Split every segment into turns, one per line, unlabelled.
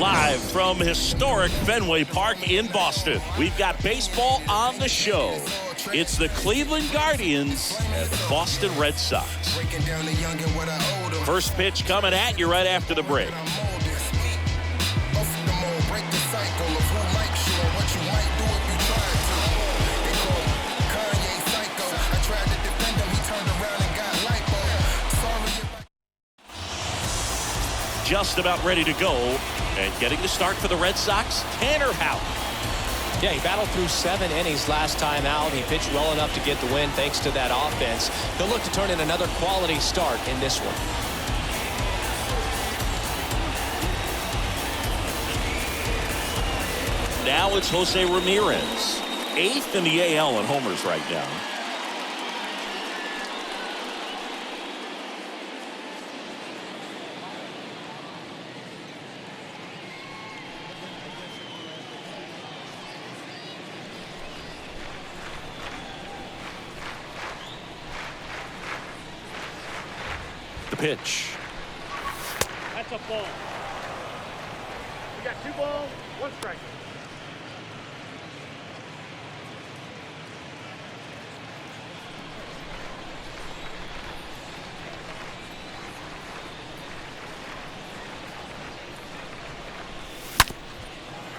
Live from historic Fenway Park in Boston, we've got baseball on the show. It's the Cleveland Guardians and the Boston Red Sox. First pitch coming at you right after the break. Just about ready to go, and getting the start for the Red Sox, Tanner Houck.
Yeah, he battled through 7 innings last time out. He pitched well enough to get the win thanks to that offense. He'll look to turn in another quality start in this one.
Now it's Jose Ramirez, 8th in the AL in homers right now. The pitch.
That's a ball. We got 2 balls, 1 strike.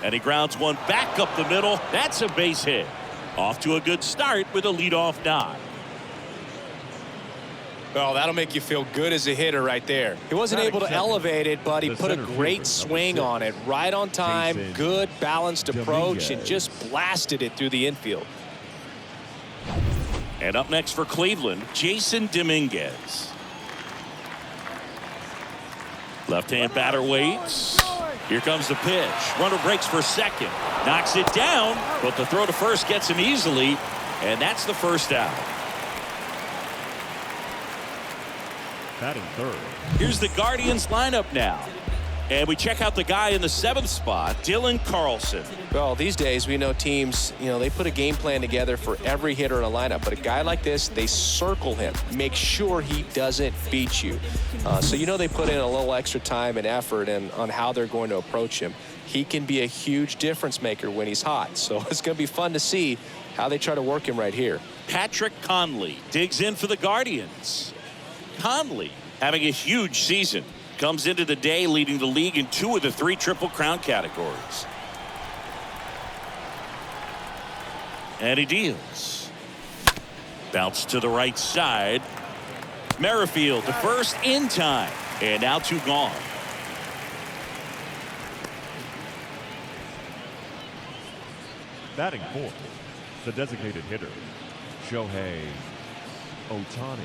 And he grounds one back up the middle. That's a base hit. Off to a good start with a leadoff nod.
Well, that'll make you feel good as a hitter right there. He wasn't able to elevate it, but he put a great swing on it. Right on time, good balanced approach, and just blasted it through the infield.
And up next for Cleveland, Jason Dominguez. Left-hand batter waits. Here comes the pitch. Runner breaks for second. Knocks it down, but the throw to first gets him easily, and that's the first out.
Batting third.
Here's the Guardians lineup now. And we check out the guy in the 7th spot, Dylan Carlson.
Well, these days we know teams, they put a game plan together for every hitter in a lineup. But a guy like this, they circle him, make sure he doesn't beat you. So they put in a little extra time and effort on how they're going to approach him. He can be a huge difference maker when he's hot. So it's going to be fun to see how they try to work him right here.
Patrick Conley digs in for the Guardians. Conley having a huge season. Comes into the day leading the league in 2 of the 3 Triple Crown categories. And he deals. Bounce to the right side. Merrifield to first in time. And now 2 gone.
Batting fourth, the designated hitter, Shohei Ohtani.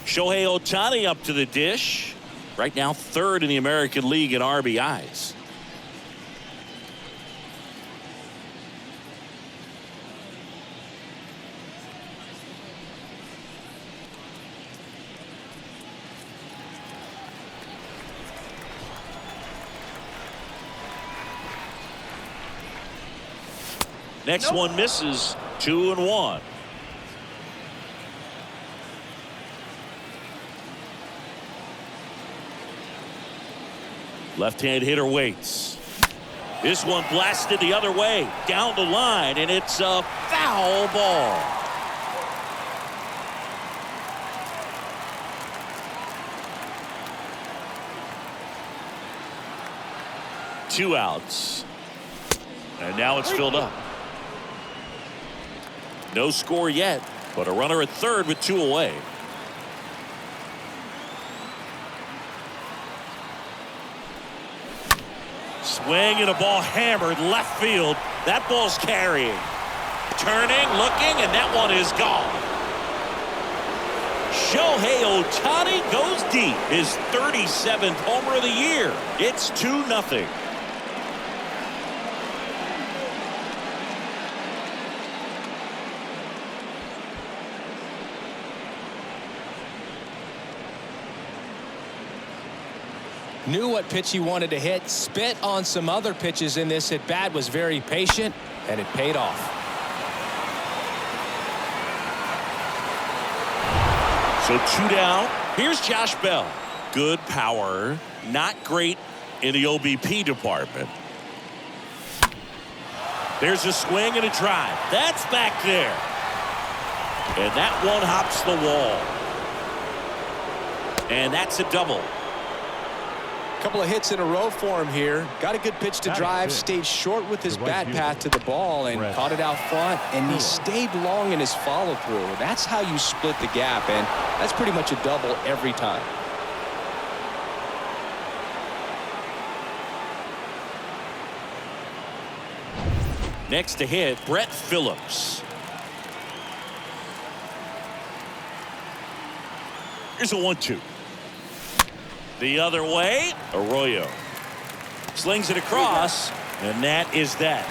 Shohei Ohtani up to the dish. Right now 3rd in the American League in RBIs. Next one misses. 2-1. Left-hand hitter waits. This one blasted the other way down the line, and it's a foul ball. Two outs. And now it's filled up. No score yet, but a runner at third with 2 away. Swing and a ball hammered left field. That ball's carrying. Turning, looking, and that one is gone. Shohei Ohtani goes deep. His 37th homer of the year. It's 2-0.
Knew what pitch he wanted to hit, spit on some other pitches in this at bat, was very patient, and it paid off.
So 2 down. Here's Josh Bell. Good power, not great in the OBP department. There's a swing and a drive. That's back there. And that one hops the wall. And that's a double.
Couple of hits in a row for him here. Got a good pitch to drive, stayed short with his bat path to the ball and caught it out front, and he stayed long in his follow through. That's how you split the gap, and that's pretty much a double every time.
Next to hit, Brett Phillips. Here's a 1-2. The other way, Arroyo slings it across, and that is that.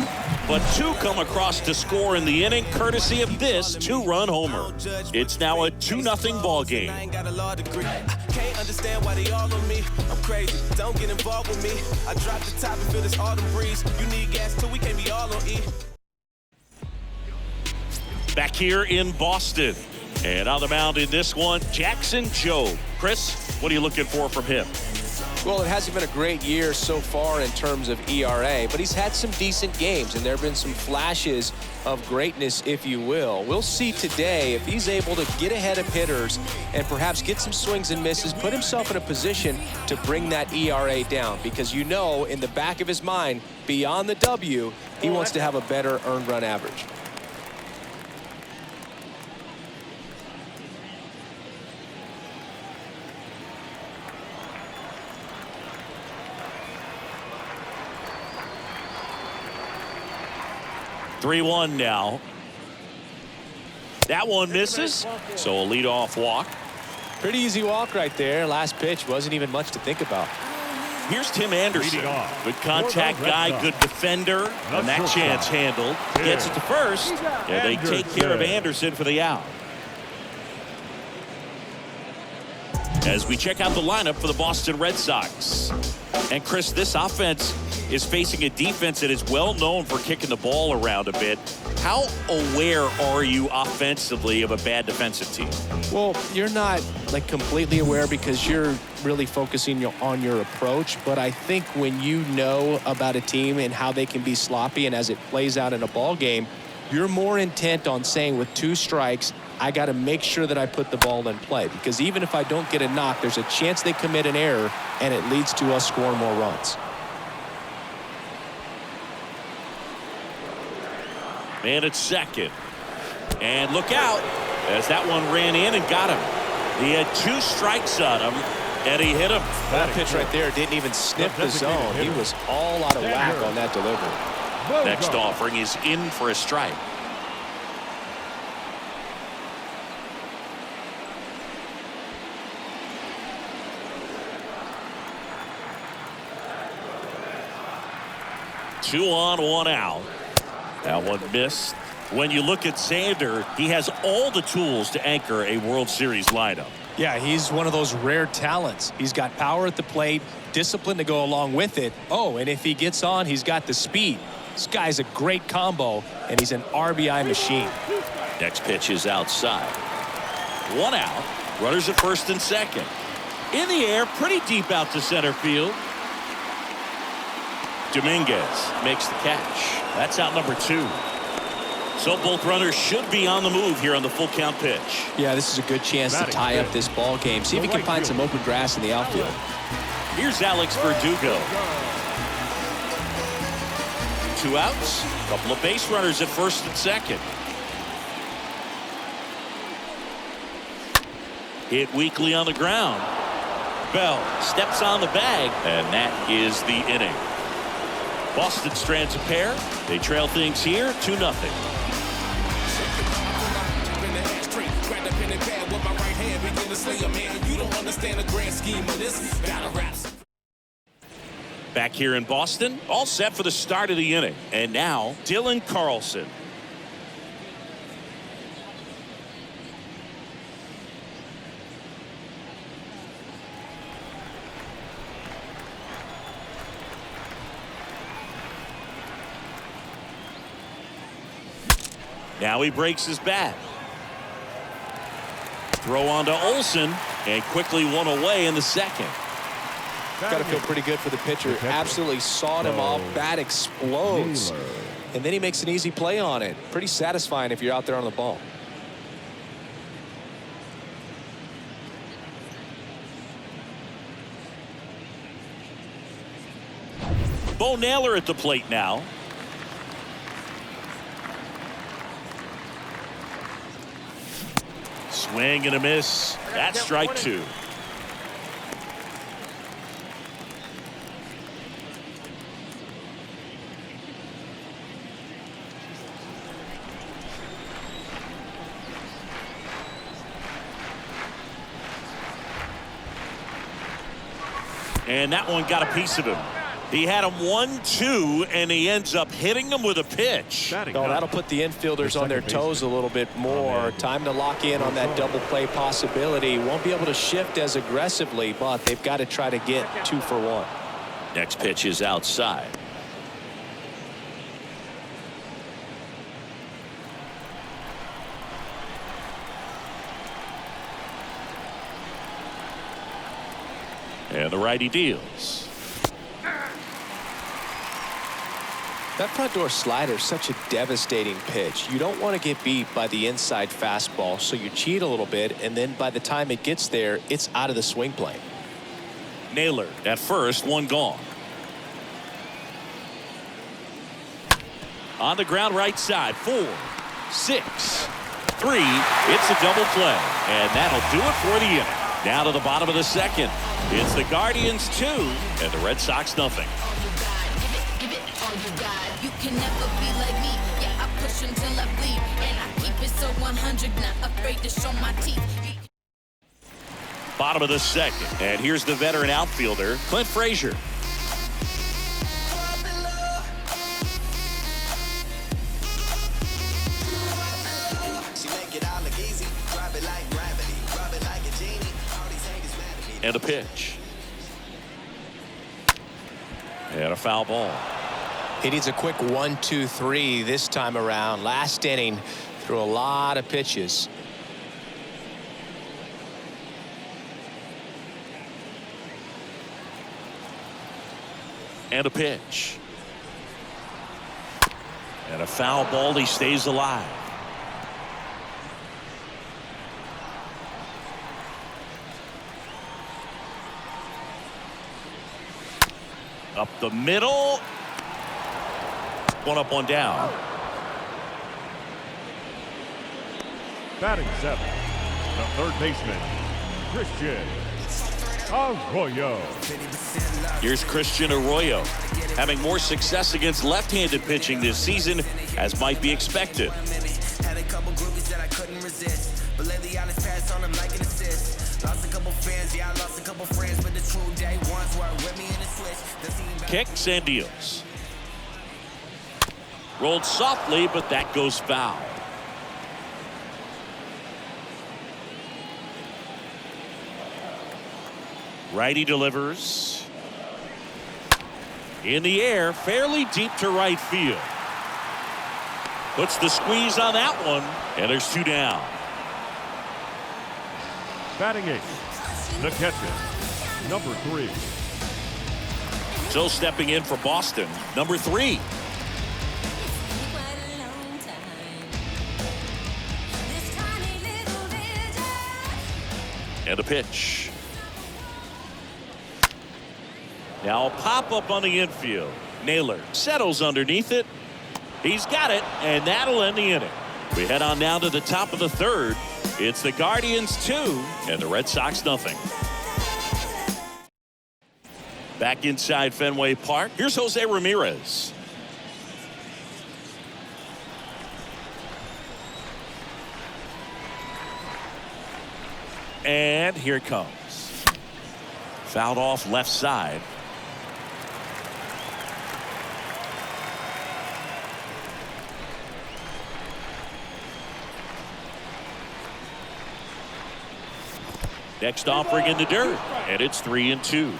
But two come across to score in the inning, courtesy of this two-run homer. It's now a 2-0 ball game.
Can't understand why they all on me. I'm crazy. Don't get involved with me. I drop the top and feel this autumn breeze. You need gas too. We can't be all on E.
Back here in Boston. And on the mound in this one, Jackson Jobe. Chris, what are you looking for from him?
Well, it hasn't been a great year so far in terms of ERA, but he's had some decent games, and there have been some flashes of greatness, if you will. We'll see today if he's able to get ahead of hitters and perhaps get some swings and misses, put himself in a position to bring that ERA down, because you know in the back of his mind, beyond the W, he wants to have a better earned run average.
Three-1 now. That one misses, so a leadoff walk.
Pretty easy walk right there. Last pitch wasn't even much to think about.
Here's Tim Anderson. Good contact guy, good defender, and that chance handled. Gets it to first, and they take care of Anderson for the out. As we check out the lineup for the Boston Red Sox. And Chris, this offense is facing a defense that is well known for kicking the ball around a bit. How aware are you offensively of a bad defensive team?
Well, you're not like completely aware because you're really focusing on your approach. But I think when you know about a team and how they can be sloppy and as it plays out in a ball game, you're more intent on saying with 2 strikes, I got to make sure that I put the ball in play, because even if I don't get a knock, there's a chance they commit an error and it leads to us scoring more runs.
Man at second. And look out as that one ran in and got him. He had 2 strikes on him and he hit him.
That pitch right there didn't even sniff the zone. He was all out of whack on that delivery.
Next offering is in for a strike. Two on, 1 out. That one missed. When you look at Sander, he has all the tools to anchor a World Series lineup.
Yeah, he's one of those rare talents. He's got power at the plate, discipline to go along with it. Oh, and if he gets on, he's got the speed. This guy's a great combo, and he's an RBI machine.
Next pitch is outside. 1 out. Runners at first and second. In the air, pretty deep out to center field. Dominguez makes the catch. That's out number 2. So both runners should be on the move here on the full count pitch.
Yeah, this is a good chance to tie up this ball game. See if he can find some open grass in the outfield.
Here's Alex Verdugo. 2 outs. Couple of base runners at first and second. Hit weakly on the ground. Bell steps on the bag, and that is the inning. Boston strands a pair. They trail things here 2-0. Back here in Boston, all set for the start of the inning. And now, Dylan Carlson. Now he breaks his bat. Throw on to Olsen. And quickly one away in the second.
Got to feel pretty good for the pitcher. Absolutely sawed him off. Bat explodes. And then he makes an easy play on it. Pretty satisfying if you're out there on the ball.
Bo Naylor at the plate now. Swing and a miss. That's strike two. And that one got a piece of him. He had him 1-2, and he ends up hitting him with a pitch.
Oh, that'll put the infielders on their toes a little bit more. Time to lock in on that double play possibility. Won't be able to shift as aggressively, but they've got to try to get 2 for 1.
Next pitch is outside. And the righty deals.
That front door slider is such a devastating pitch. You don't want to get beat by the inside fastball, so you cheat a little bit, and then by the time it gets there, it's out of the swing plane.
Naylor at first, one gone. On the ground right side, 4, 6, 3. It's a double play, and that'll do it for the inning. Now to the bottom of the second. It's the Guardians 2 and the Red Sox nothing.
You can never be like me. Yeah, I push until I bleed, and I keep it so 100, not afraid to show my teeth.
Bottom of the second, and here's the veteran outfielder, Clint Frazier. And a pitch. And a foul ball.
He needs a quick 1-2-3 this time around. Last inning, threw a lot of pitches.
And a pitch. And a foul ball. He stays alive. Up the middle. One up, one down.
Batting 7, the third baseman, Christian Arroyo.
Here's Christian Arroyo, having more success against left-handed pitching this season, as might be expected.
Had a couple groupies that I couldn't resist, but lately I just passed on them like an assist. Lost a couple fans, yeah, I lost a couple friends, but the true day ones were with me in the switch.
Kicks and deals. Rolled softly, but that goes foul. Righty delivers. In the air, fairly deep to right field. Puts the squeeze on that one, and there's 2 down.
Batting 8th, the catcher, number 3.
So stepping in for Boston, number 3. And a pitch. Now a pop-up on the infield. Naylor settles underneath it. He's got it, and that'll end the inning. We head on now to the top of the third. It's the Guardians 2 and the Red Sox nothing. Back inside Fenway Park, here's Jose Ramirez. And here it comes. Fouled off left side. Next offering in the dirt, and it's 3-2.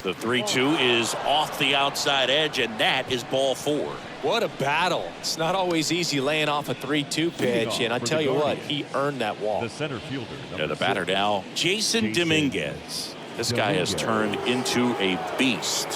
The 3-2 is off the outside edge, and that is ball 4.
What a battle. It's not always easy laying off a 3-2 pitch, and I tell you what, he earned that walk.
The center fielder.
And the batter now, Jason Dominguez. This guy has turned into a beast.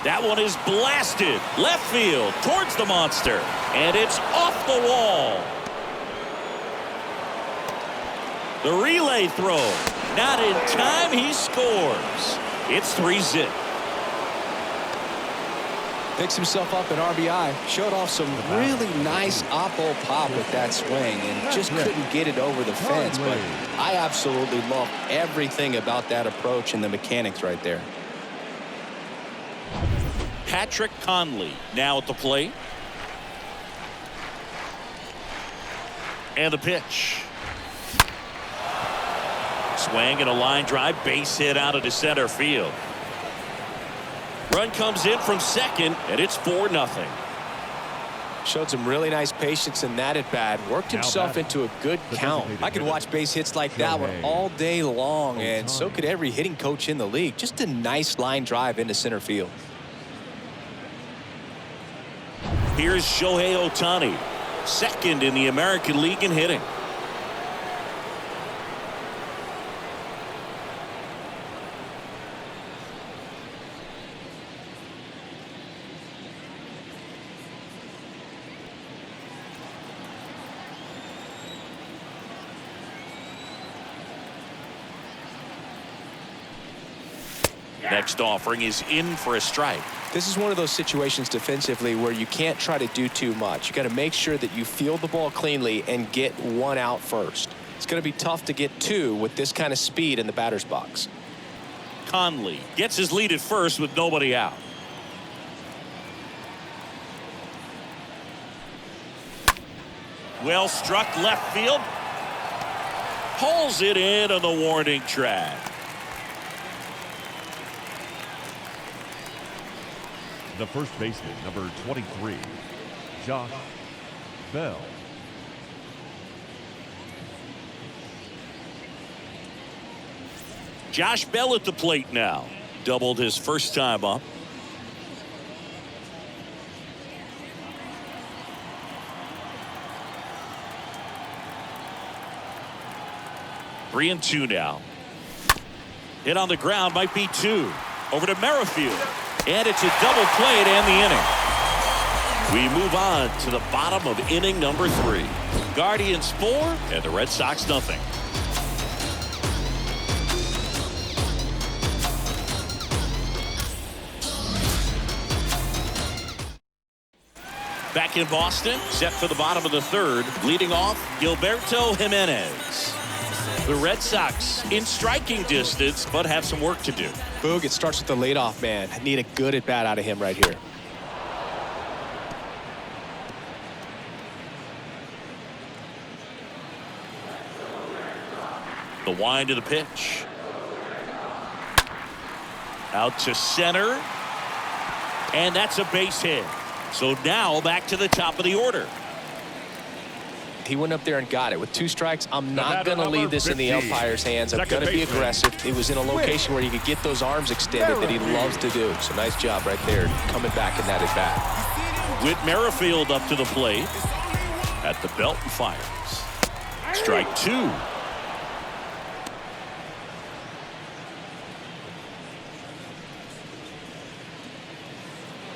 That one is blasted left field towards the monster, and it's off the wall. The relay throw, not in time, he scores. It's 3-zip.
Picks himself up an RBI, showed off some really nice oppo pop with that swing, and just couldn't get it over the fence. But I absolutely love everything about that approach and the mechanics right there.
Patrick Conley now at the plate. And the pitch. Swing and a line drive, base hit out into center field. Run comes in from second, and it's 4-0.
Showed some really nice patience in that at bat. Worked himself into a good count. I could watch base hits like that one all day long, and so could every hitting coach in the league. Just a nice line drive into center field.
Here's Shohei Ohtani, second in the American League in hitting. Next offering is in for a strike.
This is one of those situations defensively where you can't try to do too much. You got to make sure that you field the ball cleanly and get one out first. It's going to be tough to get two with this kind of speed in the batter's box.
Conley gets his lead at first with nobody out. Well struck left field. Pulls it in on the warning track.
The first baseman, number 23, Josh Bell.
Josh Bell at the plate now. Doubled his first time up. Three and two now. Hit on the ground, might be two. Over to Merrifield. And it's a double play to end the inning. We move on to the bottom of inning number 3. Guardians 4 and the Red Sox nothing. Back in Boston, set for the bottom of the 3rd. Leading off, Gilberto Jimenez. The Red Sox in striking distance, but have some work to do.
Boog, it starts with the leadoff man. Need a good at bat out of him right here.
The wind of the pitch. Out to center. And that's a base hit. So now back to the top of the order.
He went up there and got it. With 2 strikes, I'm not going to leave this in the umpire's hands. I'm going to be aggressive. It was in a location where he could get those arms extended that he loves to do. So nice job right there coming back in that at bat.
With Merrifield up to the plate at the belt and fires. Strike 2.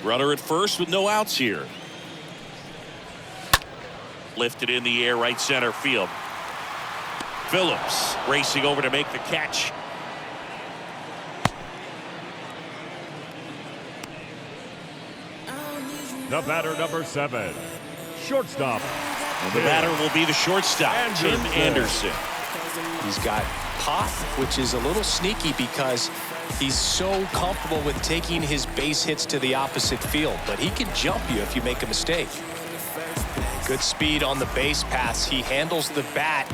Runner at first with no outs here. Lifted in the air, right center field. Phillips racing over to make the catch.
The batter, number 7, shortstop.
And the batter will be the shortstop, Tim Anderson.
He's got pop, which is a little sneaky because he's so comfortable with taking his base hits to the opposite field, but he can jump you if you make a mistake. Good speed on the base pass. He handles the bat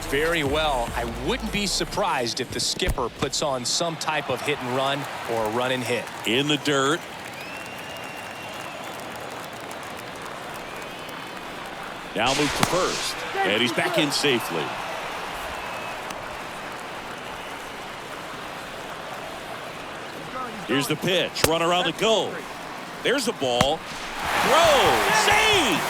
very well. I wouldn't be surprised if the skipper puts on some type of hit and run or a run and hit.
In the dirt. Now move to first. And he's back in safely. Here's the pitch. Runner on the go. There's a ball. Throw. Save.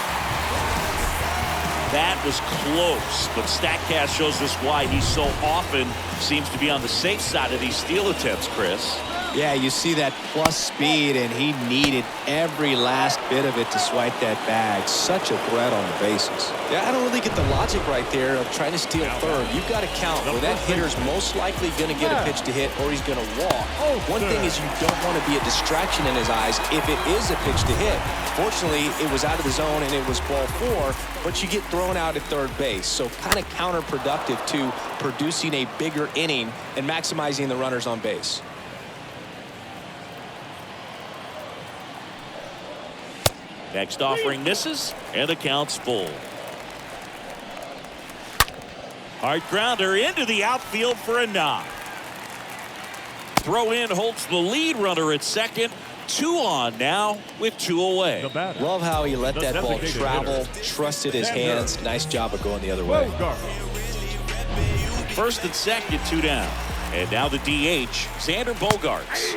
That was close, but StatCast shows us why he so often seems to be on the safe side of these steal attempts, Chris.
Yeah, you see that plus speed, and he needed every last bit of it to swipe that bag. Such a threat on the bases. Yeah, I don't really get the logic right there of trying to steal third. You've got to count where that hitter's most likely going to get a pitch to hit or he's going to walk. One thing is you don't want to be a distraction in his eyes if it is a pitch to hit. Fortunately, it was out of the zone and it was ball 4, but you get thrown out at third base. So kind of counterproductive to producing a bigger inning and maximizing the runners on base.
Next offering misses, and the count's full. Hard grounder into the outfield for a knock. Throw in holds the lead runner at second. 2 on now with 2 away.
Love how he let that ball travel, trusted his hands. Nice job of going the other way.
First and second, 2 down. And now the DH, Xander Bogaerts.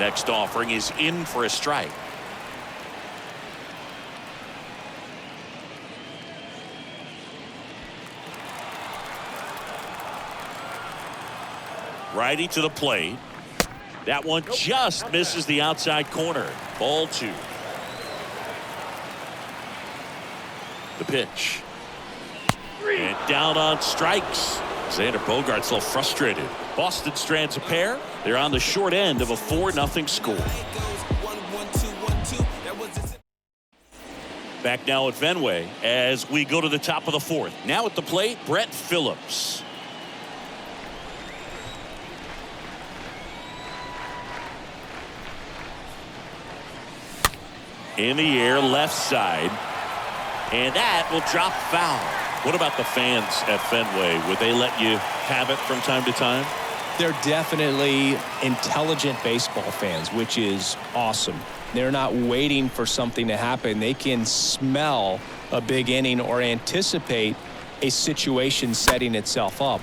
Next offering is in for a strike. Righty to the plate. That one just misses the outside corner. Ball 2. The pitch. And down on strikes. Xander Bogaerts a little frustrated. Boston strands a pair. They're on the short end of a 4-0 score. Back now at Fenway as we go to the top of the 4th. Now at the plate, Brett Phillips. In the air, left side. And that will drop foul. What about the fans at Fenway? Would they let you have it from time to time?
They're definitely intelligent baseball fans, which is awesome. They're not waiting for something to happen. They can smell a big inning or anticipate a situation setting itself up.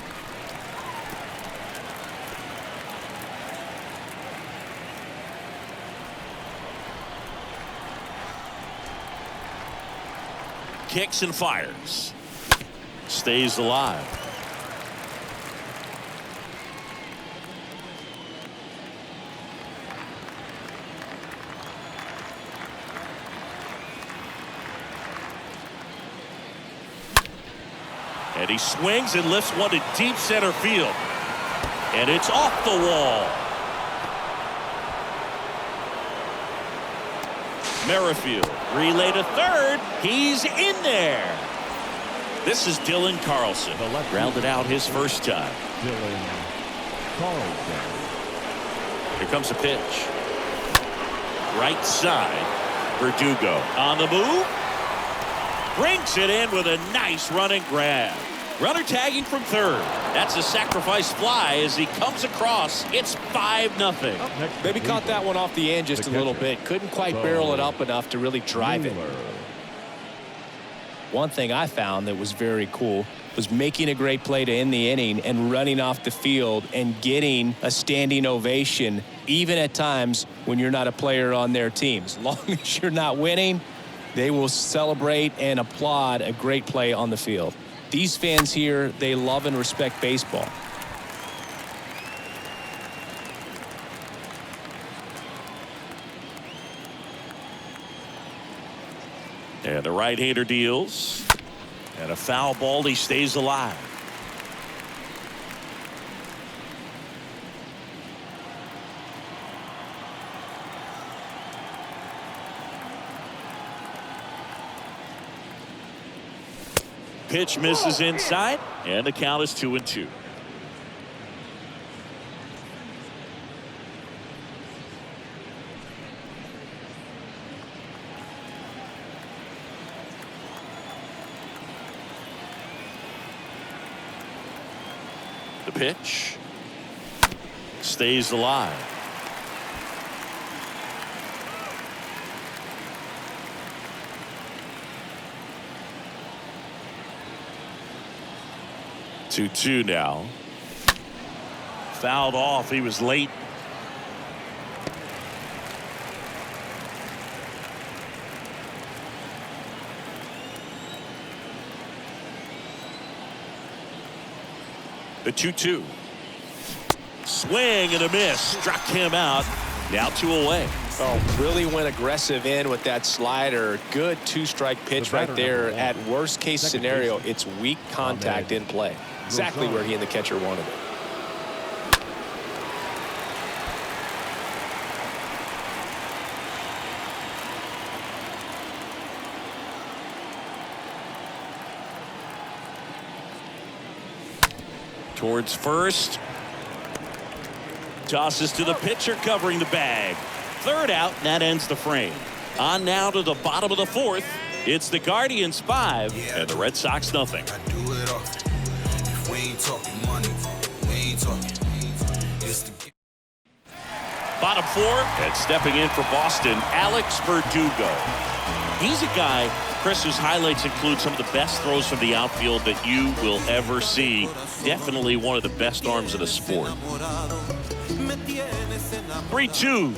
Kicks and fires. Stays alive. And he swings and lifts one to deep center field. And it's off the wall. Merrifield, relay to third. He's in there. This is Dylan Carlson. Grounded out his first time.
Dylan Carlson.
Here comes a pitch. Right side. Verdugo on the move. Brings it in with a nice running grab. Runner tagging from third. That's a sacrifice fly as he comes across. It's 5-0.
Maybe caught that one off the end just a little bit. Couldn't quite barrel it up enough to really drive it. One thing I found that was very cool was making a great play to end the inning and running off the field and getting a standing ovation, even at times when you're not a player on their team. As long as you're not winning, they will celebrate and applaud a great play on the field. These fans here, they love and respect baseball.
And the right-hander deals. And a foul ball. He stays alive. Pitch misses inside, and the count is 2-2. The pitch stays alive. Two now. Fouled off. He was late. The 2-2. Swing and a miss. Struck him out. Now 2 away.
Oh, really went aggressive in with that slider. Good 2-strike pitch right there. At worst case scenario, it's weak contact in play. Exactly where he and the catcher wanted it.
Towards first. Tosses to the pitcher covering the bag. Third out, and that ends the frame. On now to the bottom of the 4th. It's the Guardians 5 and the Red Sox nothing.
I do it all. If we ain't talking money, we ain't talking. It's the
Bottom 4, and stepping in for Boston, Alex Verdugo. He's a guy, Chris, whose highlights include some of the best throws from the outfield that you will ever see. Definitely one of the best arms in the sport. 3-2.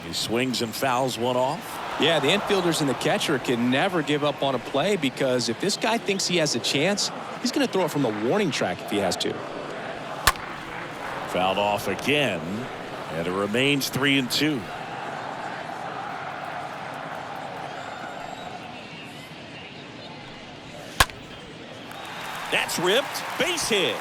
He swings and fouls one off.
Yeah, the infielders and the catcher can never give up on a play, because if this guy thinks he has a chance, he's going to throw it from the warning track if he has to.
Fouled off again, and it remains 3-2. That's ripped. Base hit.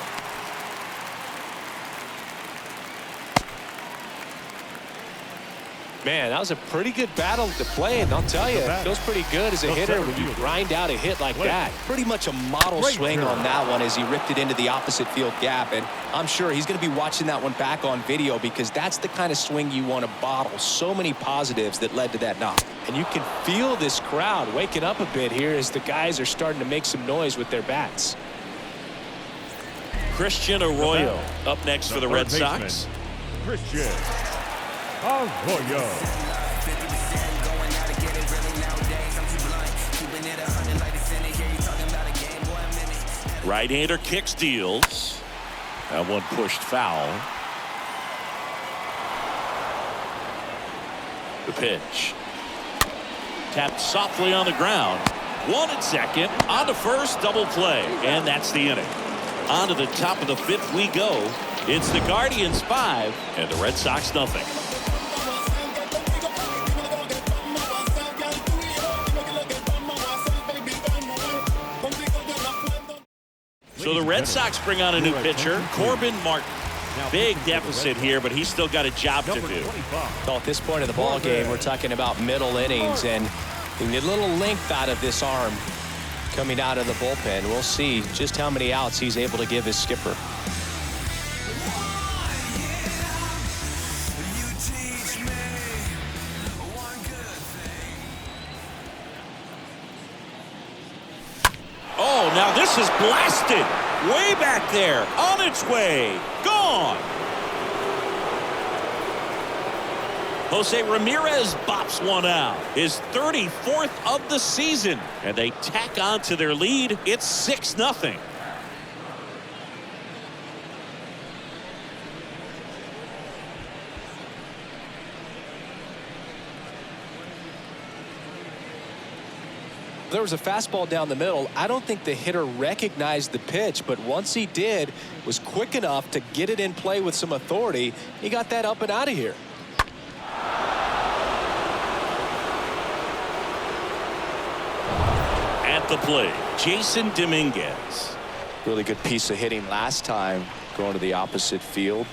Man, that was a pretty good battle to play, and I'll tell you, it feels pretty good as a hitter when you grind out a hit like that. Pretty much a model swing on that one as he ripped it into the opposite field gap, and I'm sure he's going to be watching that one back on video, because that's the kind of swing you want to bottle. So many positives that led to that knock. And you can feel this crowd waking up a bit here as the guys are starting to make some noise with their bats.
Christian Arroyo up next for the Red Sox.
Christian Arroyo.
Right-hander kicks, deals. That one pushed foul. The pitch. Tapped softly on the ground. 1 at second. On to first, double play. And that's the inning. On to the top of the 5th we go. It's the Guardians 5 and the Red Sox nothing. So the Red Sox bring on a new pitcher, Corbin Martin. Big deficit here, but he's still got a job to do.
Well, at this point of the ball game, we're talking about middle innings, and you need a little length out of this arm coming out of the bullpen. We'll see just how many outs he's able to give his skipper.
Oh, now this is blasted. Way back there. On its way. Gone. Jose Ramirez bops one out. His 34th of the season. And they tack on to their lead. It's 6-0.
There was a fastball down the middle. I don't think the hitter recognized the pitch, but once he did, was quick enough to get it in play with some authority. He got that up and out of here.
At the plate, Jason Dominguez.
Really good piece of hitting last time, going to the opposite field.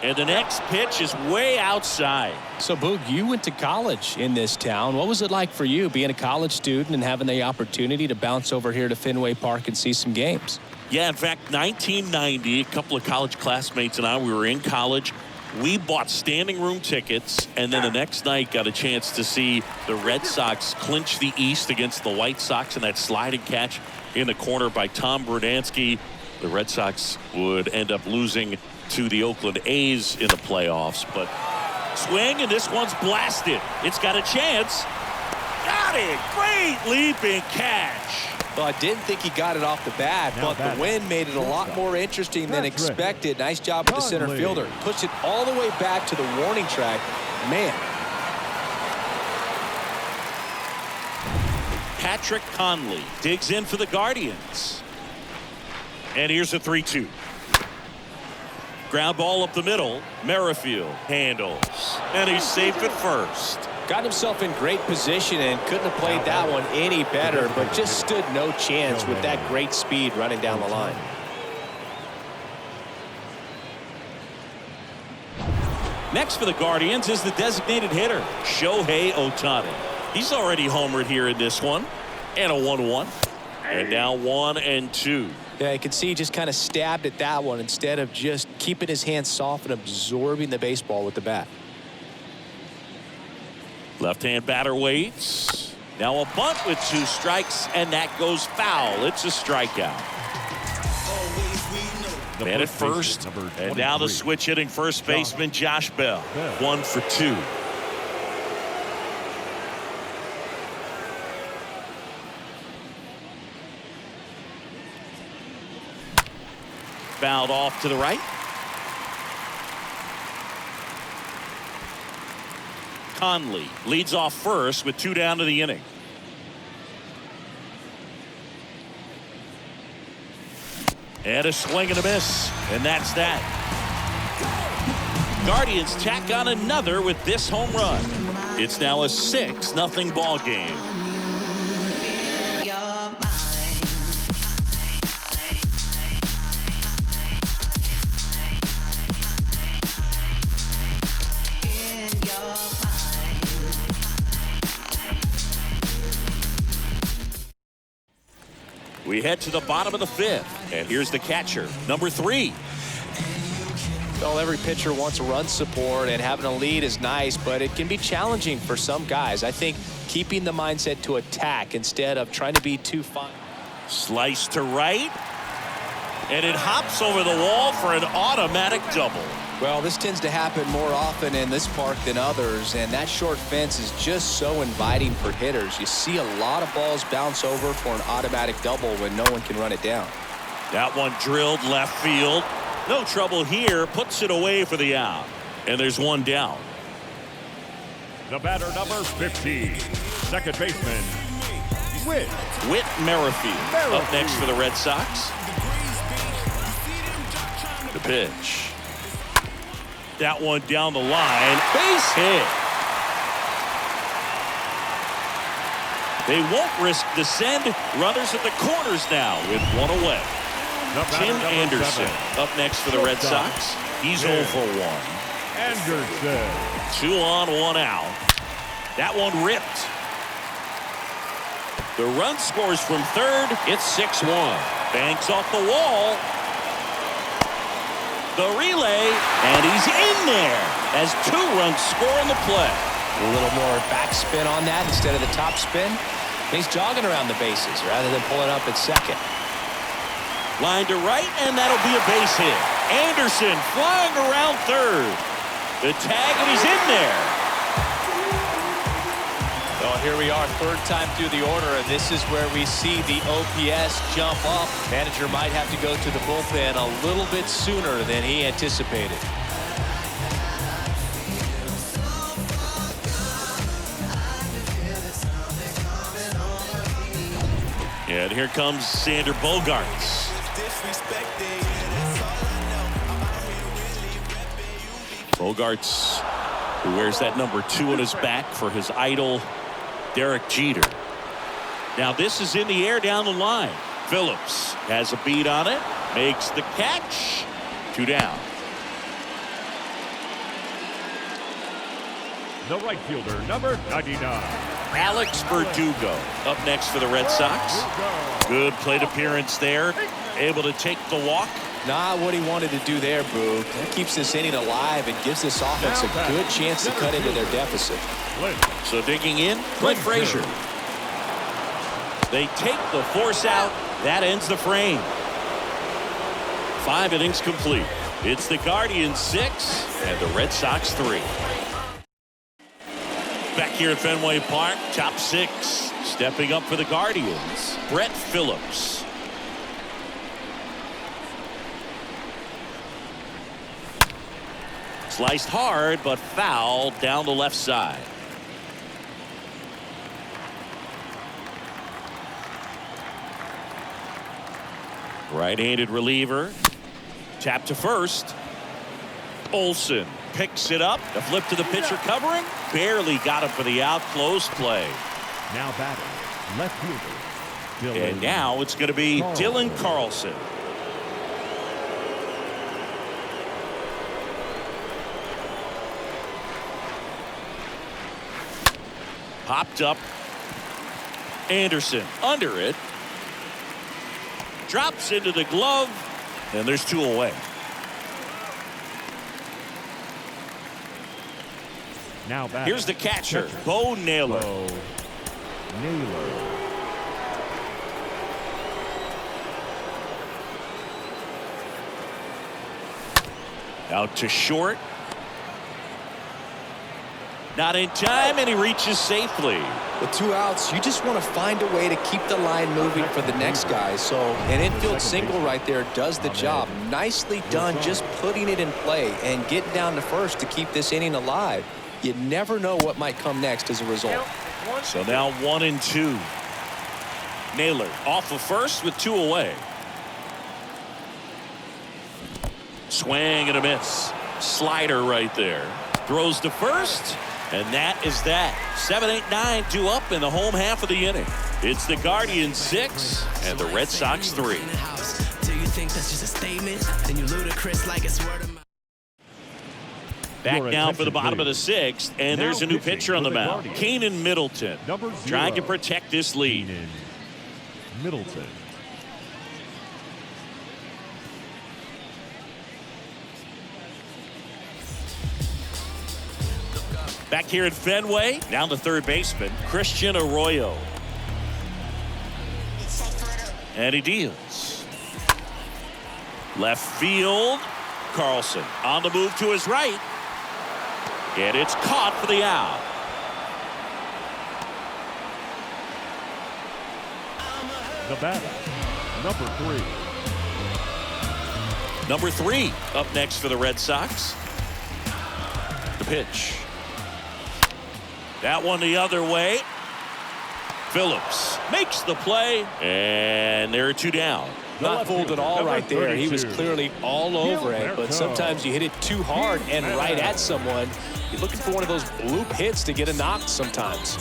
And the next pitch is way outside.
So, Boog, you went to college in this town. What was it like for you being a college student and having the opportunity to bounce over here to Fenway Park and see some games?
Yeah, in fact, 1990, a couple of college classmates and I, we were in college. We bought standing room tickets, and then the next night got a chance to see the Red Sox clinch the East against the White Sox in that sliding catch in the corner by Tom Brunansky. The Red Sox would end up losing to the Oakland A's in the playoffs, but swing, and this one's blasted. It's got a chance. Got it. Great leaping catch.
Well, I didn't think he got it off the bat, but the wind made it a lot more interesting than expected. Nice job with the center fielder. Pushed it all the way back to the warning track. Man.
Patrick Conley digs in for the Guardians. And here's a 3-2. Ground ball up the middle. Merrifield handles. And he's safe at first.
Got himself in great position and couldn't have played that one any better, but just stood no chance with that great speed running down the line.
Next for the Guardians is the designated hitter, Shohei Ohtani. He's already homered here in this one. And a 1-1. And now 1-2.
Yeah, you can see he just kind of stabbed at that one instead of just keeping his hands soft and absorbing the baseball with the bat.
Left-hand batter waits. Now a bunt with 2 strikes, and that goes foul. It's a strikeout. Man at first, and now the switch hitting first baseman Josh Bell. 1 for 2. Fouled off to the right. Conley leads off first with 2 down to the inning. And a swing and a miss, and that's that. Guardians tack on another with this home run. It's now a 6-0 ball game. We head to the bottom of the 5th, and here's the catcher, number 3.
Well, every pitcher wants run support, and having a lead is nice, but it can be challenging for some guys. I think keeping the mindset to attack instead of trying to be too fine.
Slice to right, and it hops over the wall for an automatic double.
Well, this tends to happen more often in this park than others, and that short fence is just so inviting for hitters. You see a lot of balls bounce over for an automatic double when no one can run it down.
That one drilled left field. No trouble here. Puts it away for the out. And there's 1 down.
The batter, number 50, second baseman,
Whit Merrifield. Up next for the Red Sox. The pitch. That one down the line. Base hit. They won't risk the send. Runners at the corners now with 1 away. Tim Anderson up next for the Red Sox. He's 0 for 1.
Anderson.
2 on, 1 out. That one ripped. The run scores from third. It's 6-1. Banks off the wall. The relay, and he's in there as 2 runs score on the play.
A little more backspin on that instead of the top spin. He's jogging around the bases rather than pulling up at second.
Line to right, and that'll be a base hit. Anderson flying around third. The tag, and he's in there.
Well, here we are, 3rd time through the order, and this is where we see the OPS jump up. Manager might have to go to the bullpen a little bit sooner than he anticipated.
And here comes Sander Bogaerts. Bogaerts, who wears that number 2 on his back for his idol, Derek Jeter. Now this is in the air down the line. Phillips has a beat on it, makes the catch. 2 down.
The right fielder, number 99.
Alex Verdugo up next for the Red Sox. Good plate appearance there. Able to take the walk.
Not what he wanted to do there, Boo. That keeps this inning alive and gives this offense a good chance to cut into their deficit.
So digging in, Clint Frazier. They take the force out. That ends the frame. 5 innings complete. It's the Guardians 6 and the Red Sox 3. Back here at Fenway Park, top 6. Stepping up for the Guardians, Brett Phillips. Sliced hard, but foul down the left side. Right-handed reliever. Tap to first. Olsen picks it up. The flip to the pitcher covering. Barely got him for the out. Close play.
Now batting, left fielder, Dylan
And now it's going to be Dylan Carlson. Popped up. Anderson under it. Drops into the glove. And there's 2 away.
Now batting,
Here's the catcher, Bo Naylor.
Bo Naylor.
Out to short. Not in time, and he reaches safely.
With 2 outs, you just want to find a way to keep the line moving for the next guy. So an infield single right there does the job. Nicely done, just putting it in play and getting down to first to keep this inning alive. You never know what might come next as a result.
So now 1-2. Naylor off of first with 2 away. Swing and a miss. Slider right there. Throws to first. And that is that. 7, 8, 9, 2 up in the home half of the inning. It's the Guardians 6 and the Red Sox 3.
Do you think that's just a statement? Then you ludicrous like it's word of mouth.
Back
Your
now for the
attention,
bottom of the
please.
6th, and
Now
there's a new
pitching
pitcher on
for
the
the
mound.
Guardians.
Keenan Middleton
Number
trying to
0.
protect this lead.
Keenan Middleton.
Back here at Fenway, now the third baseman, Christian Arroyo. And he deals. Left field, Carlson on the move to his right. And it's caught for the out.
The batter, number 3.
Number 3 up next for the Red Sox. The pitch. That one the other way. Phillips makes the play, and there are 2 down.
Not fooled at all right there. He was
32.
clearly all over it, but sometimes you hit it too hard and right at someone. You're looking for one of those bloop hits to get a knock sometimes.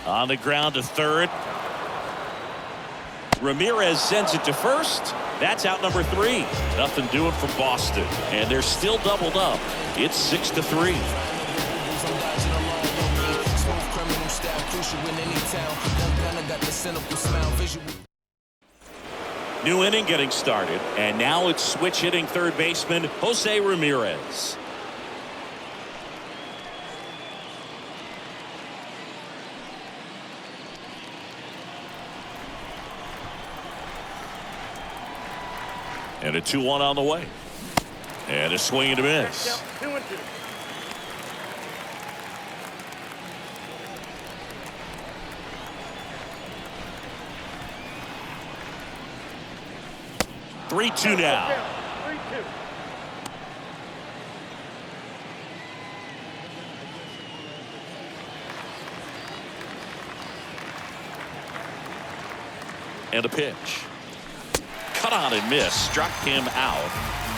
On the ground to third. Ramirez sends it to first. That's out number 3. Nothing doing for Boston. And they're still doubled up. It's 6-3. New inning getting started. And now it's switch hitting third baseman Jose Ramirez. And a 2-1 on the way. And a swing and a miss.
2-2.
Three, 2 now.
3-2.
And a pitch. Cut on and miss. Struck him out.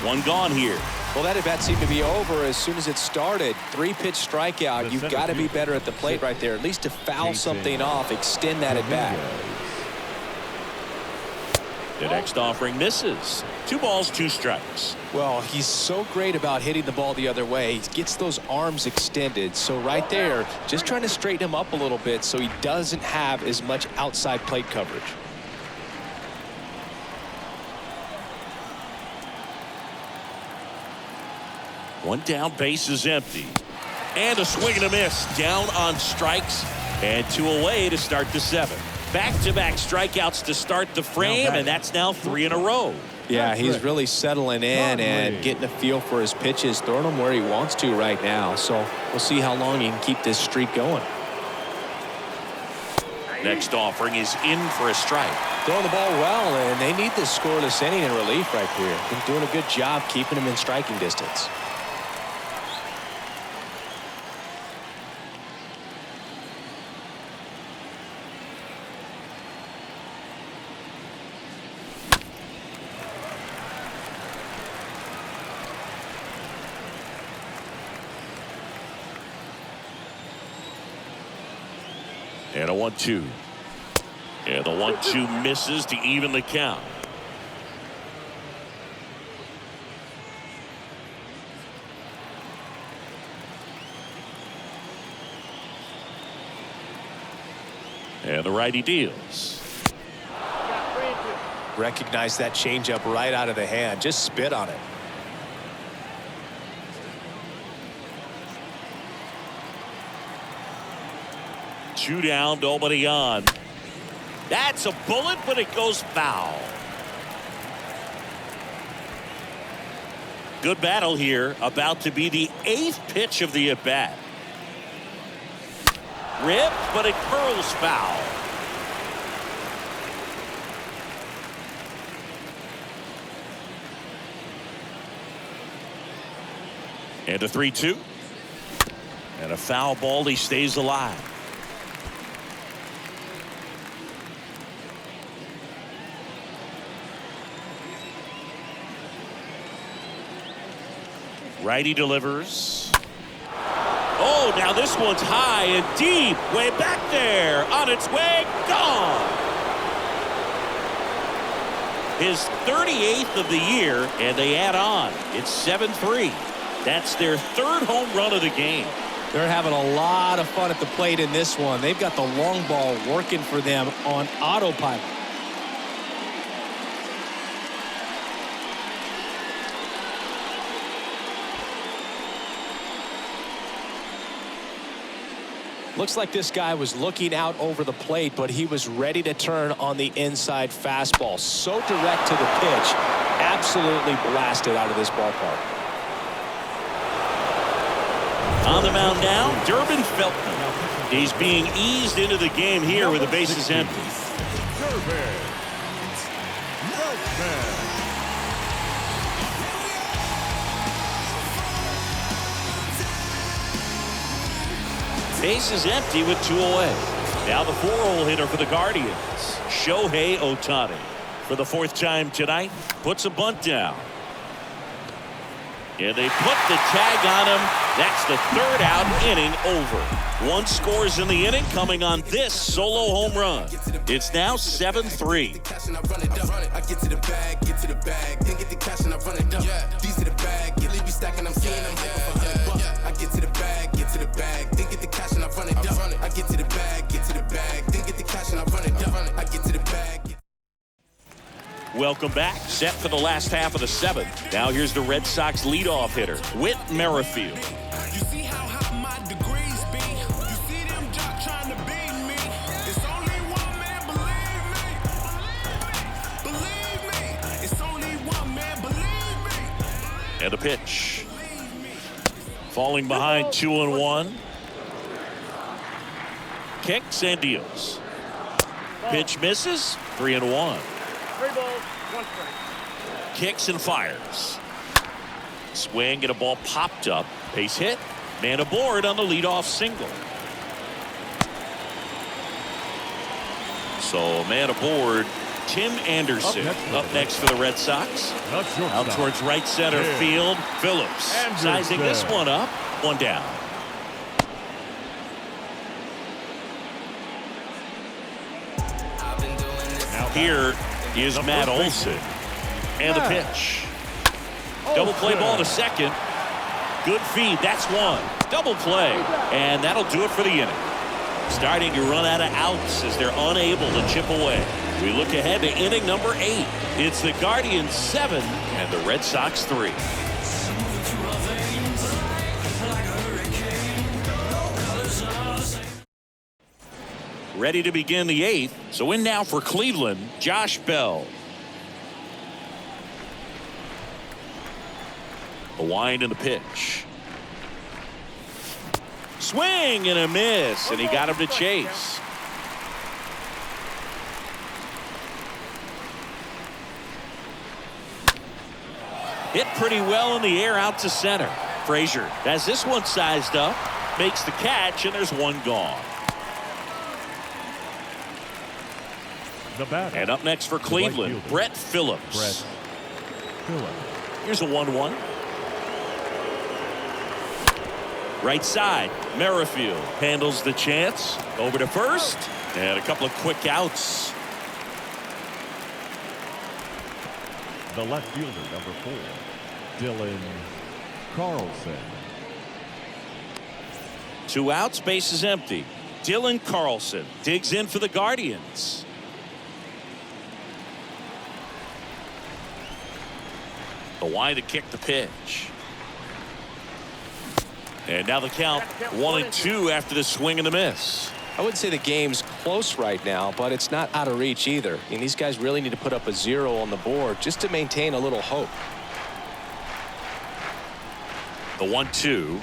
1 gone here.
Well, that at bat seemed to be over as soon as it started. 3-pitch strikeout.
The
You've
center
got to be
fielder,
better at the plate right there, at least to foul
Jason
something off, extend that at bat.
The next offering misses. 2 balls, 2 strikes.
Well, he's so great about hitting the ball the other way. He gets those arms extended. So right there, just trying to straighten him up a little bit so he doesn't have as much outside plate coverage.
One down, base is empty. And a swing and a miss. Down on strikes. And 2 away to start the 7th. Back-to-back strikeouts to start the frame, and that's now 3 in a row.
Yeah, he's really settling in and getting a feel for his pitches, throwing them where he wants to right now. So we'll see how long he can keep this streak going.
Next offering is in for a strike.
Throwing the ball well, and they need this scoreless inning in relief right here. Been doing a good job keeping him in striking distance.
And a 1-2. And the 1-2 misses to even the count. And the righty deals.
Recognize that changeup right out of the hand. Just spit on it.
Two down, nobody on. That's a bullet, but it goes foul. Good battle here. About to be the 8th pitch of the at-bat. Ripped, but it curls foul. And a 3-2. And a foul ball. He stays alive. Righty delivers. Oh, now this one's high and deep. Way back there. On its way. Gone. His 38th of the year, and they add on. It's 7-3. That's their 3rd home run of the game.
They're having a lot of fun at the plate in this one. They've got the long ball working for them on autopilot. Looks like this guy was looking out over the plate, but he was ready to turn on the inside fastball. So direct to the pitch. Absolutely blasted out of this ballpark.
On the mound now, Durbin Feltman. He's being eased into the game here with the bases empty. Bases empty with 2 away. Now the 4-hole hitter for the Guardians, Shohei Ohtani. For the 4th time tonight, puts a bunt down. And they put the tag on him. That's the 3rd out, inning over. 1 scores in the inning coming on this solo home run. It's now 7-3.
I get to the bag, then get the cash and I run it up. These are the bag, get leave me stacking, I'm seeing them hyper for $100. I get to the bag, then get the cash and I run it up. I get to the bag, then get the cash and I run it up. I get to the bag.
Welcome back. Set for the last half of the 7th. Now here's the Red Sox leadoff hitter, Whit Merrifield.
You see how high my degrees be? You see them jock trying to beat me? It's only one man, believe me. It's only one man, believe me.
And a pitch. Falling behind 2-1. Kicks and deals. Pitch misses. 3-1.
3 balls, 1 strike.
Kicks and fires. Swing and a ball popped up. Base hit. Man aboard on the leadoff single. So man aboard, Tim Anderson up next for the Red Sox. Out towards right center field. Phillips sizing this one up. 1 down. Here is Matt Olson. And the pitch. Double play ball to second. Good feed. That's 1. Double play. And that'll do it for the inning. Starting to run out of outs as they're unable to chip away. We look ahead to inning number 8. It's the Guardians 7 and the Red Sox 3. Ready to begin the 8th. So in now for Cleveland, Josh Bell. The wind and the pitch. Swing and a miss, and he got him to chase. Hit pretty well in the air out to center. Frazier has this one sized up, makes the catch, and there's 1 gone. And up next for Cleveland, Brett Phillips. Here's a 1-1. Right side, Merrifield handles the chance. Over to first. And a couple of quick outs.
The left fielder, number 4, Dylan Carlson.
2 outs, base is empty. Dylan Carlson digs in for the Guardians. The wide to kick the pitch. And now the count 1-2 after the swing and the miss.
I wouldn't say the game's close right now, but it's not out of reach either. I mean, these guys really need to put up a 0 on the board just to maintain a little hope.
The 1-2.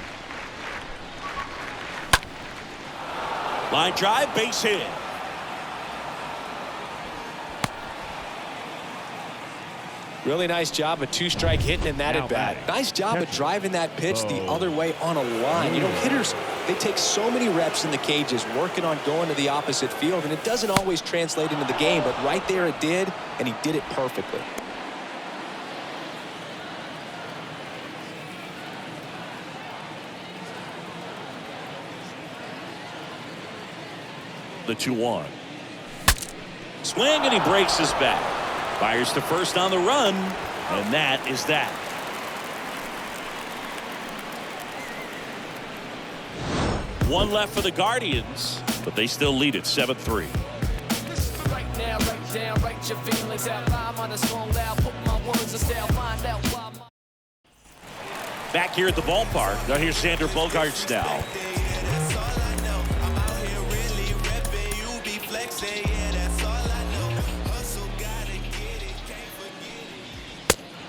Line drive, base hit.
Really nice job of 2-strike hitting in that at bat. Nice job of driving that pitch the other way on a line. You know, hitters, they take so many reps in the cages working on going to the opposite field, and it doesn't always translate into the game, but right there it did, and he did it perfectly.
The 2-1. Swing, and he breaks his bat. Fires to first on the run, and that is that. One left for the Guardians, but they still lead it 7-3.
Right now, write down, write your feelings out loud on a song loud, put my words in style, find out why.
Back here at the ballpark, now here's Xander Bogaerts now.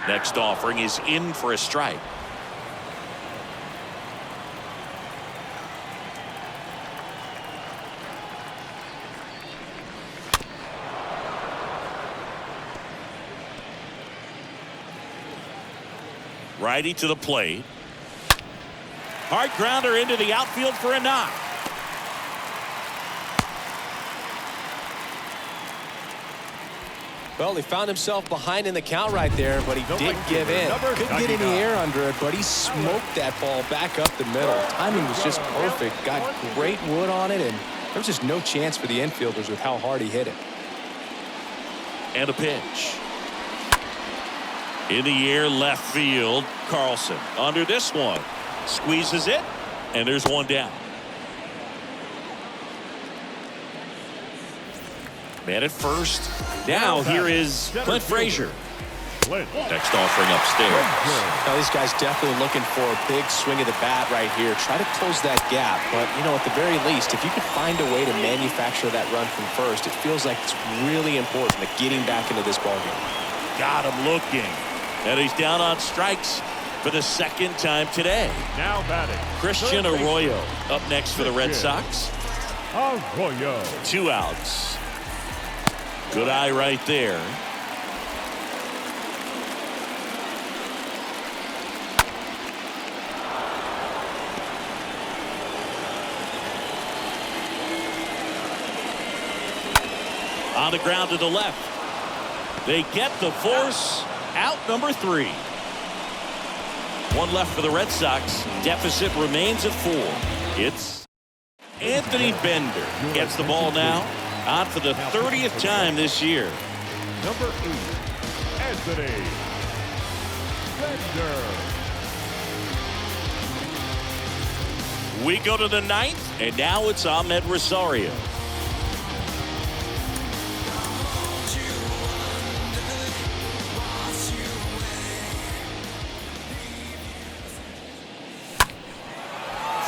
Next offering is in for a strike. Righty to the plate. Hard grounder into the outfield for a knock.
Well, he found himself behind in the count right there, but he didn't give in. Couldn't get any air under it, but he smoked that ball back up the middle. Timing was just perfect. Got great wood on it, and there was just no chance for the infielders with how hard he hit it.
And a pitch. In the air, left field. Carlson under this one. Squeezes it, and there's one down. Man at first. Now here is Clint Frazier. Next offering upstairs.
Now these guys definitely looking for a big swing of the bat right here. Try to close that gap, but you know, at the very least, if you could find a way to manufacture that run from first, it feels like it's really important to getting back into this ballgame.
Got him looking, and he's down on strikes for the second time today.
Now batting,
Christian Arroyo up next for the Red Sox.
Arroyo.
2 outs. Good eye right there. On the ground to the left. They get the force. Out number 3. One left for the Red Sox. Deficit remains at 4. It's Anthony Bender gets the ball now. On for the 30th time this year.
Number 8, Anthony Bender.
We go to the 9th, and now it's Ahmed Rosario.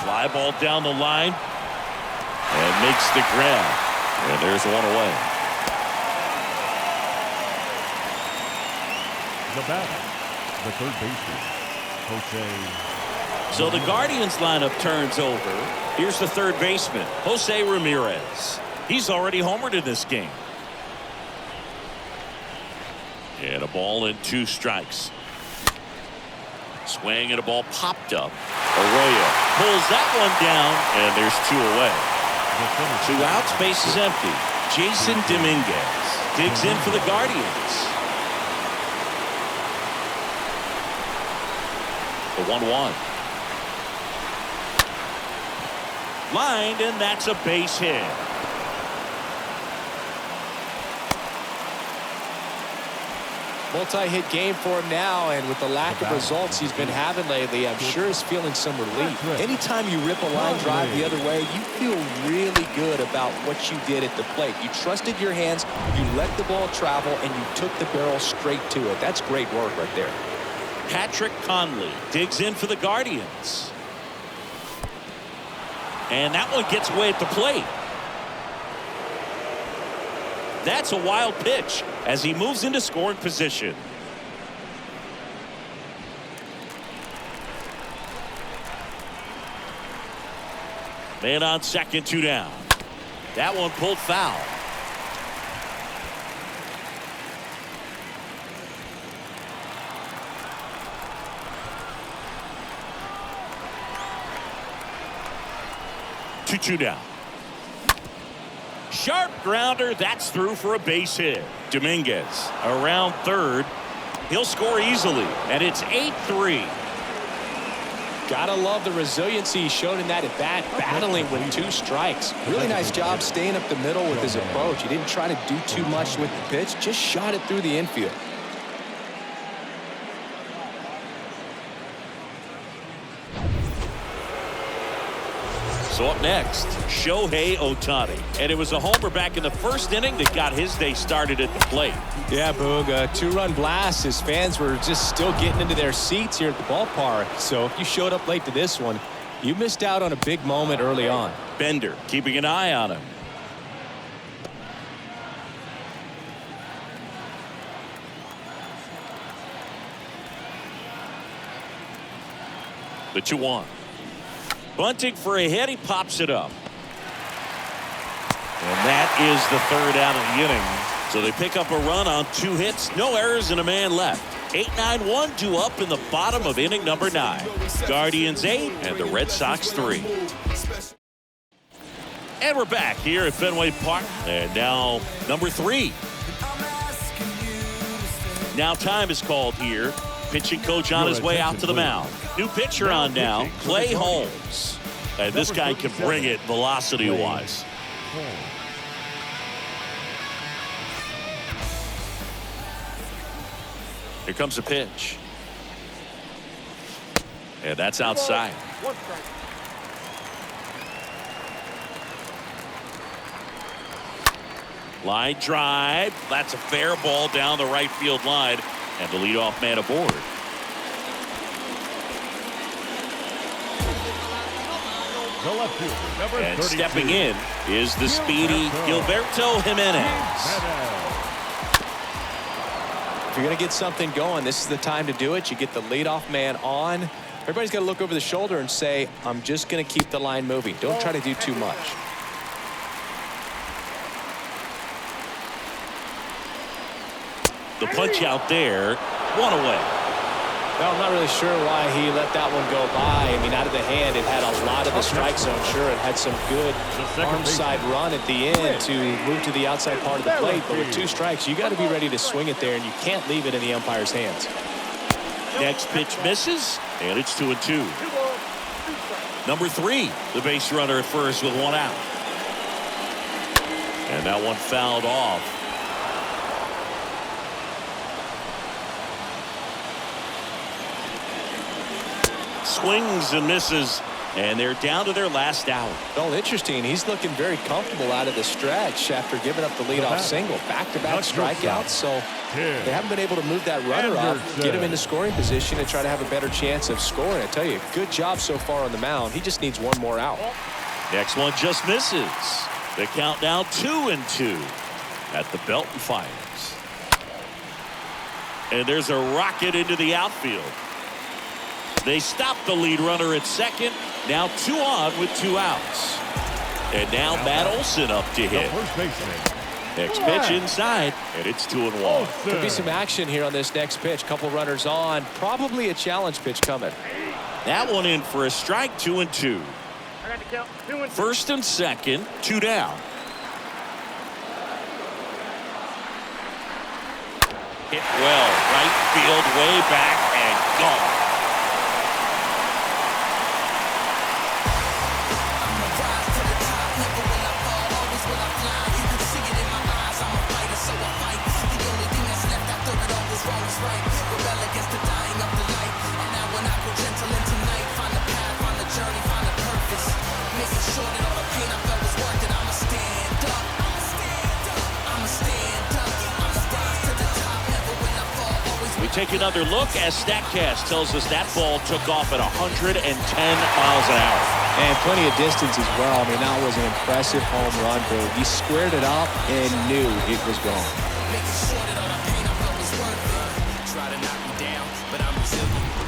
Fly ball down the line and makes the grab. And there's one away.
The batter, the third baseman, Jose.
So the Guardians lineup turns over. Here's the third baseman, Jose Ramirez. He's already homered in this game. And a ball and 2 strikes. Swing and a ball popped up. Arroyo pulls that one down, and there's 2 away. 2 outs, base is empty. Jason Dominguez digs in for the Guardians. The 1-1. Lined, and that's a base hit.
Multi-hit game for him now, and with the lack of results he's been having lately, I'm sure he's feeling some relief. Anytime you rip a line drive the other way, you feel really good about what you did at the plate. You trusted your hands, you let the ball travel, and you took the barrel straight to it. That's great work right there.
Patrick Conley digs in for the Guardians. And that one gets away at the plate. That's a wild pitch as he moves into scoring position. Man on second, 2 down. That one pulled foul. Two down. Sharp grounder. That's through for a base hit. Dominguez around third. He'll score easily, and it's 8-3.
Gotta love the resiliency he showed in that at bat, battling with 2 strikes. Really nice job staying up the middle with his approach. He didn't try to do too much with the pitch, just shot it through the infield.
So up next, Shohei Ohtani. And it was a homer back in the first inning that got his day started at the plate.
Yeah, Boog, a 2-run blast. His fans were just still getting into their seats here at the ballpark. So if you showed up late to this one, you missed out on a big moment early on.
Bender keeping an eye on him. The 2-1. Bunting for a hit. He pops it up. And that is the 3rd out of the inning. So they pick up a run on 2 hits. No errors and a man left. 8-9-1 due up in the bottom of inning number 9. Guardians 8 and the Red Sox 3. And we're back here at Fenway Park. And now number 3. Now time is called here. Pitching coach on his way out to the mound. New pitcher on now, Clay Holmes. And this guy can bring it velocity-wise. Here comes a pitch. And that's outside. Line drive. That's a fair ball down the right field line. And the leadoff man aboard.
The left fielder, number
And
32.
stepping in is the speedy Gilberto Jimenez.
If you're going to get something going, this is the time to do it. You get the leadoff man on. Everybody's got to look over the shoulder and say, I'm just going to keep the line moving. Don't try to do too much.
The punch out there, 1 away.
Well, I'm not really sure why he let that one go by. I mean, out of the hand, it had a lot of the strike zone. Sure, it had some good arm side run at the end to move to the outside part of the plate. But with 2 strikes, you got to be ready to swing it there, and you can't leave it in the umpire's hands.
Next pitch misses, and it's 2-2. Number 3, the base runner at first with 1 out. And that one fouled off. Swings and misses, and they're down to their last out.
Well, interesting. He's looking very comfortable out of the stretch after giving up the leadoff single. Back-to-back strikeouts, so they haven't been able to move that runner up, get him into scoring position, and try to have a better chance of scoring. I tell you, good job so far on the mound. He just needs 1 more out.
Next one just misses. The count now 2-2 at the Belton Fires. And there's a rocket into the outfield. They stop the lead runner at second. Now 2 on with 2 outs. And now Matt Olson up to hit. Next pitch inside, and it's 2-1.
Could be some action here on this next pitch. Couple runners on. Probably a challenge pitch coming.
That one in for a strike, 2-2.
I got the count. 2-2.
First and second, 2 down. Hit well, right field, way back, and gone. take another look as StatCast tells us that ball took off at 110 miles an hour.
And plenty of distance as well. I mean, that was an impressive home run, bro. He squared it up and knew it was gone.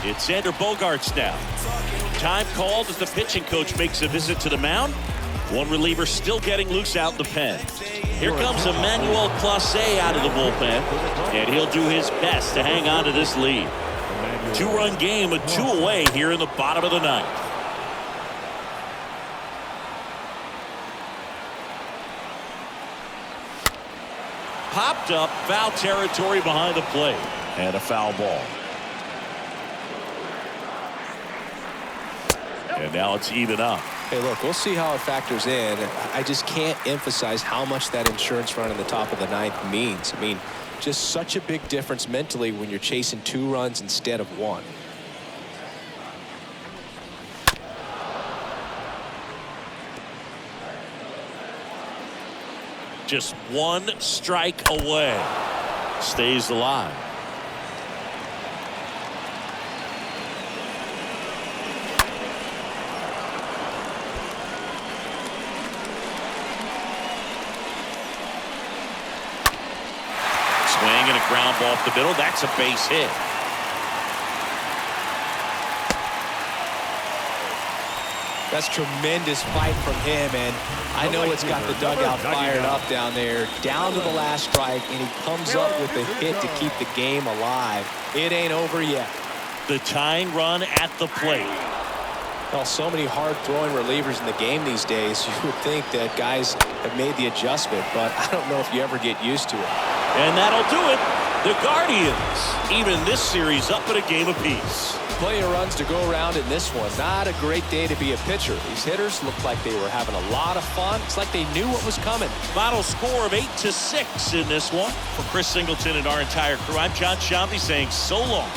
It's Xander Bogaerts now. Time called as the pitching coach makes a visit to the mound. One reliever still getting loose out in the pen. Here comes Emmanuel Clase out of the bullpen, and he'll do his best to hang on to this lead. Two-run game with 2 away here in the bottom of the 9th. Popped up, foul territory behind the plate, and a foul ball. And now it's even up.
Hey, look, we'll see how it factors in. I just can't emphasize how much that insurance run in the top of the 9th means. I mean, just such a big difference mentally when you're chasing 2 runs instead of 1.
Just 1 strike away. Stays alive. Swing and a ground ball off the middle. That's a base hit.
That's tremendous fight from him, and I know it's got the dugout fired up down there. Down to the last strike, and he comes up with a hit to keep the game alive. It ain't over yet.
The tying run at the plate.
Well, so many hard-throwing relievers in the game these days. You would think that guys have made the adjustment, but I don't know if you ever get used to it.
And that'll do it. The Guardians, even this series up at a game apiece.
Plenty of runs to go around in this one. Not a great day to be a pitcher. These hitters looked like they were having a lot of fun. It's like they knew what was coming.
Final score of 8-6 in this one. For Chris Singleton and our entire crew, I'm John Shambi saying so long.